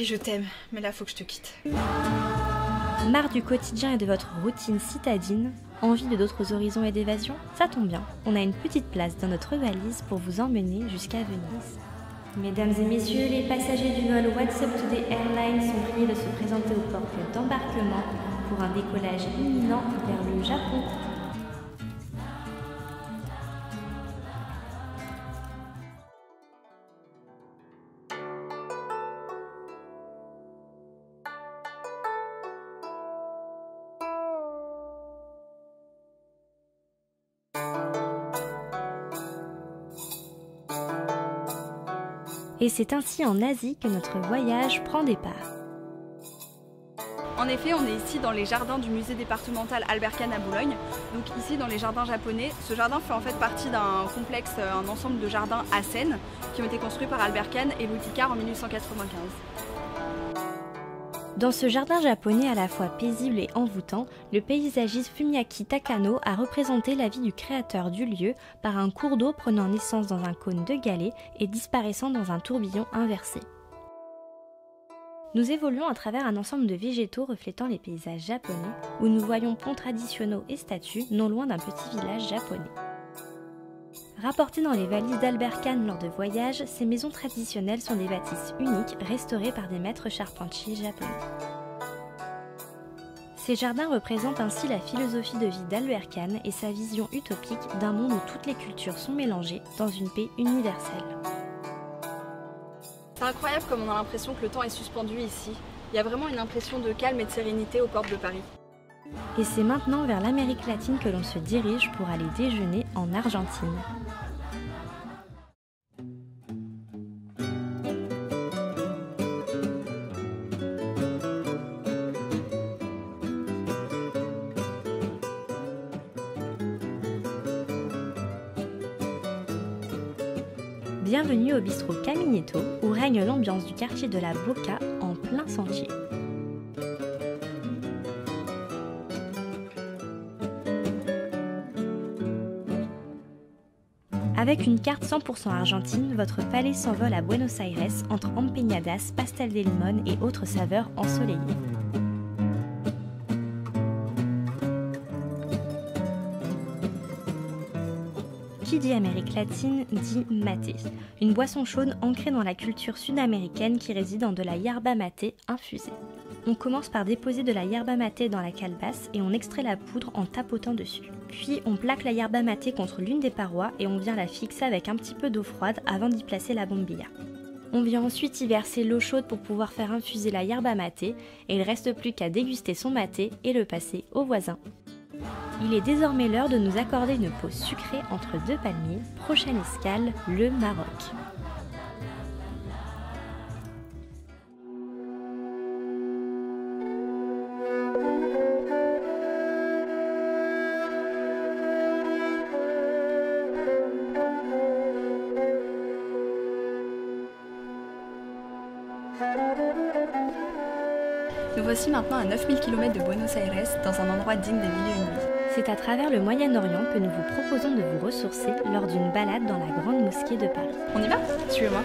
je t'aime, mais là faut que je te quitte. Marre du quotidien et de votre routine citadine? Envie de d'autres horizons et d'évasion? Ça tombe bien, on a une petite place dans notre valise pour vous emmener jusqu'à Venise. Mesdames et messieurs, les passagers du vol What's Up Today Airlines sont priés de se présenter au porte d'embarquement pour un décollage imminent vers le Japon. Et c'est ainsi en Asie que notre voyage prend départ. En effet, on est ici dans les jardins du musée départemental Albert Kahn à Boulogne. Donc ici dans les jardins japonais, ce jardin fait en fait partie d'un complexe, un ensemble de jardins à Seine qui ont été construits par Albert Kahn et Louis Picard en 1895. Dans ce jardin japonais à la fois paisible et envoûtant, le paysagiste Fumiaki Takano a représenté la vie du créateur du lieu par un cours d'eau prenant naissance dans un cône de galets et disparaissant dans un tourbillon inversé. Nous évoluons à travers un ensemble de végétaux reflétant les paysages japonais, où nous voyons ponts traditionnels et statues non loin d'un petit village japonais. Rapportées dans les valises d'Albert Kahn lors de voyages, ces maisons traditionnelles sont des bâtisses uniques restaurées par des maîtres charpentiers japonais. Ces jardins représentent ainsi la philosophie de vie d'Albert Kahn et sa vision utopique d'un monde où toutes les cultures sont mélangées dans une paix universelle. C'est incroyable comme on a l'impression que le temps est suspendu ici. Il y a vraiment une impression de calme et de sérénité aux portes de Paris. Et c'est maintenant vers l'Amérique latine que l'on se dirige pour aller déjeuner en Argentine. Bienvenue au bistrot Camineto, où règne l'ambiance du quartier de la Boca en plein sentier. Avec une carte 100% argentine, votre palais s'envole à Buenos Aires entre empanadas, pastel de limón et autres saveurs ensoleillées. Qui dit Amérique latine dit maté, une boisson chaude ancrée dans la culture sud-américaine qui réside dans de la yerba maté infusée. On commence par déposer de la yerba maté dans la calebasse et on extrait la poudre en tapotant dessus. Puis on plaque la yerba maté contre l'une des parois et on vient la fixer avec un petit peu d'eau froide avant d'y placer la bombilla. On vient ensuite y verser l'eau chaude pour pouvoir faire infuser la yerba maté et il ne reste plus qu'à déguster son maté et le passer aux voisins. Il est désormais l'heure de nous accorder une pause sucrée entre deux palmiers. Prochaine escale, le Maroc. Nous voici maintenant à 9000 km de Buenos Aires, dans un endroit digne des mille et une nuits. C'est à travers le Moyen-Orient que nous vous proposons de vous ressourcer lors d'une balade dans la Grande Mosquée de Paris. On y va? Suivez-moi.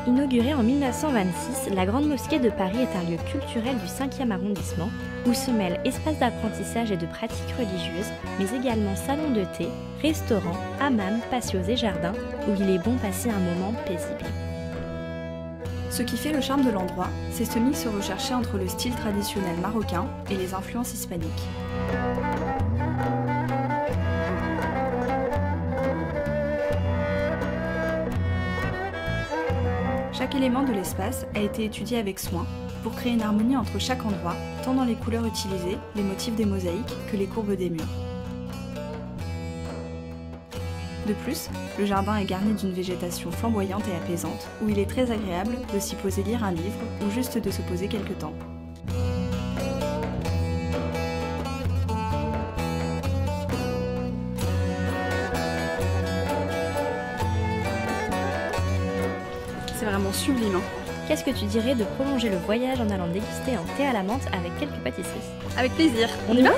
Inaugurée en 1926, la Grande Mosquée de Paris est un lieu culturel du 5e arrondissement où se mêlent espaces d'apprentissage et de pratiques religieuses, mais également salons de thé, restaurants, hammams, patios et jardins où il est bon passer un moment paisible. Ce qui fait le charme de l'endroit, c'est ce mix recherché entre le style traditionnel marocain et les influences hispaniques. Chaque élément de l'espace a été étudié avec soin pour créer une harmonie entre chaque endroit, tant dans les couleurs utilisées, les motifs des mosaïques que les courbes des murs. De plus, le jardin est garni d'une végétation flamboyante et apaisante, où il est très agréable de s'y poser lire un livre ou juste de se poser quelque temps. C'est vraiment sublime, hein. Qu'est-ce que tu dirais de prolonger le voyage en allant déguster un thé à la menthe avec quelques pâtisseries? Avec plaisir. On y va?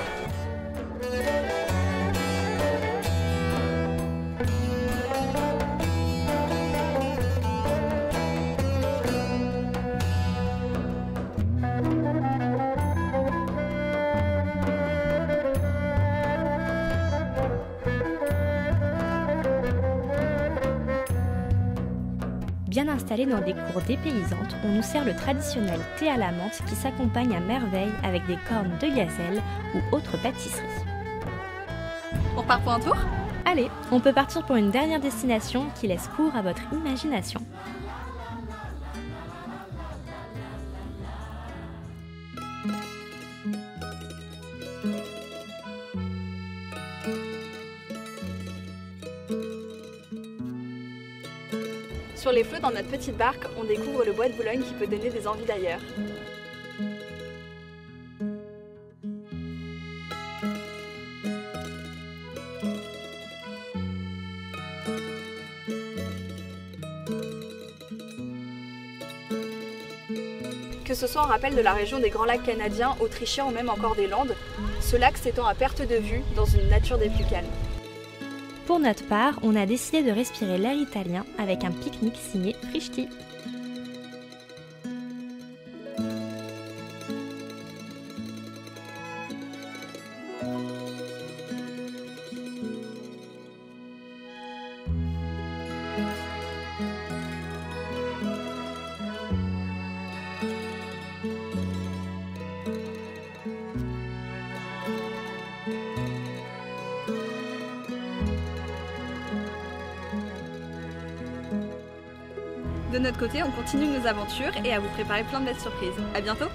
Bien installé dans des cours dépaysantes, on nous sert le traditionnel thé à la menthe qui s'accompagne à merveille avec des cornes de gazelle ou autres pâtisseries. On repart pour un tour ? Allez, on peut partir pour une dernière destination qui laisse cours à votre imagination. Sur les flots dans notre petite barque, on découvre le bois de Boulogne qui peut donner des envies d'ailleurs. Que ce soit en rappel de la région des Grands Lacs canadiens, autrichiens ou même encore des Landes, ce lac s'étend à perte de vue dans une nature des plus calmes. Pour notre part, on a décidé de respirer l'air italien avec un pique-nique signé Frischti. De notre côté, on continue nos aventures et à vous préparer plein de belles surprises. À bientôt!